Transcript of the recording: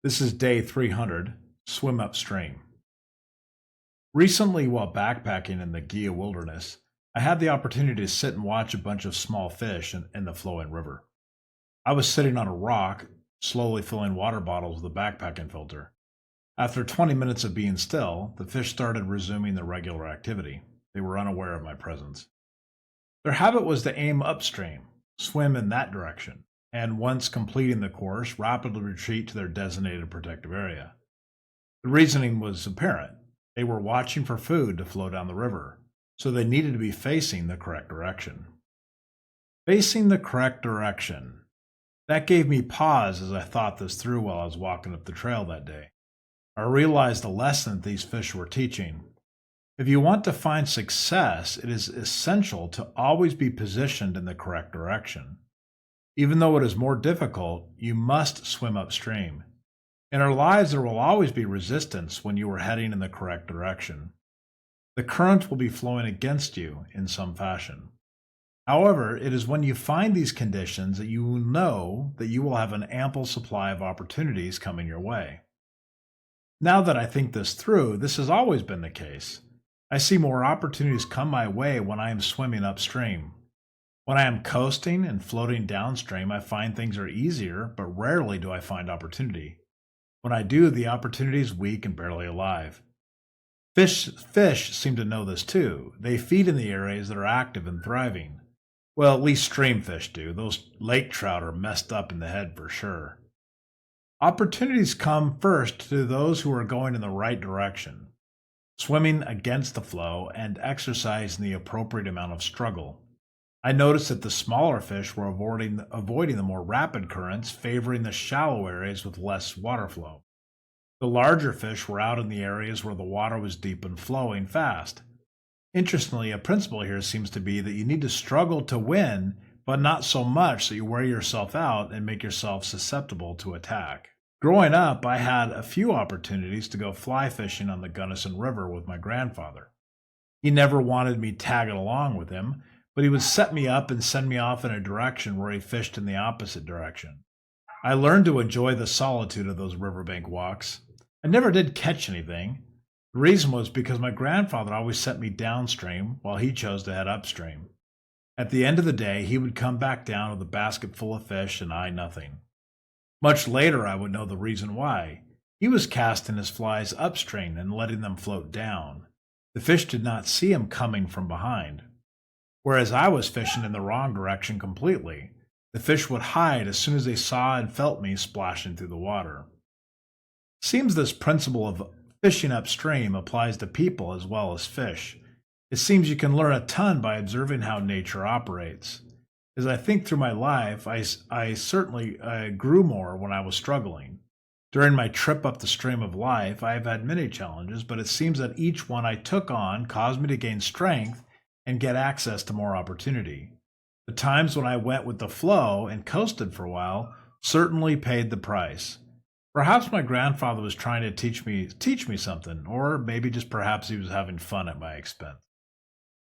This is day 300, swim upstream. Recently, while backpacking in the Gila wilderness, I had the opportunity to sit and watch a bunch of small fish in the flowing river. I was sitting on a rock, slowly filling water bottles with a backpacking filter. After 20 minutes of being still, the fish started resuming their regular activity. They were unaware of my presence. Their habit was to aim upstream, swim in that direction, and once completing the course, rapidly retreat to their designated protective area. The reasoning was apparent. They were watching for food to flow down the river, so they needed to be facing the correct direction. Facing the correct direction. That gave me pause as I thought this through while I was walking up the trail that day. I realized the lesson that these fish were teaching. If you want to find success, it is essential to always be positioned in the correct direction. Even though it is more difficult, you must swim upstream. In our lives, there will always be resistance when you are heading in the correct direction. The current will be flowing against you in some fashion. However, it is when you find these conditions that you know that you will have an ample supply of opportunities coming your way. Now that I think this through, this has always been the case. I see more opportunities come my way when I am swimming upstream. When I am coasting and floating downstream, I find things are easier, but rarely do I find opportunity. When I do, the opportunity is weak and barely alive. Fish seem to know this too. They feed in the areas that are active and thriving. Well, at least stream fish do. Those lake trout are messed up in the head for sure. Opportunities come first to those who are going in the right direction, swimming against the flow and exercising the appropriate amount of struggle. I noticed that the smaller fish were avoiding the more rapid currents, favoring the shallow areas with less water flow. The larger fish were out in the areas where the water was deep and flowing fast. Interestingly, a principle here seems to be that you need to struggle to win, but not so much that you wear yourself out and make yourself susceptible to attack. Growing up, I had a few opportunities to go fly fishing on the Gunnison River with my grandfather. He never wanted me tagging along with him, but he would set me up and send me off in a direction where he fished in the opposite direction. I learned to enjoy the solitude of those riverbank walks. I never did catch anything. The reason was because my grandfather always sent me downstream while he chose to head upstream. At the end of the day, he would come back down with a basket full of fish and I nothing. Much later, I would know the reason why. He was casting his flies upstream and letting them float down. The fish did not see him coming from behind. Whereas I was fishing in the wrong direction completely. The fish would hide as soon as they saw and felt me splashing through the water. Seems this principle of fishing upstream applies to people as well as fish. It seems you can learn a ton by observing how nature operates. As I think through my life, I certainly grew more when I was struggling. During my trip up the stream of life, I have had many challenges, but it seems that each one I took on caused me to gain strength and get access to more opportunity. The times when I went with the flow and coasted for a while certainly paid the price. Perhaps my grandfather was trying to teach me something, or maybe just perhaps he was having fun at my expense.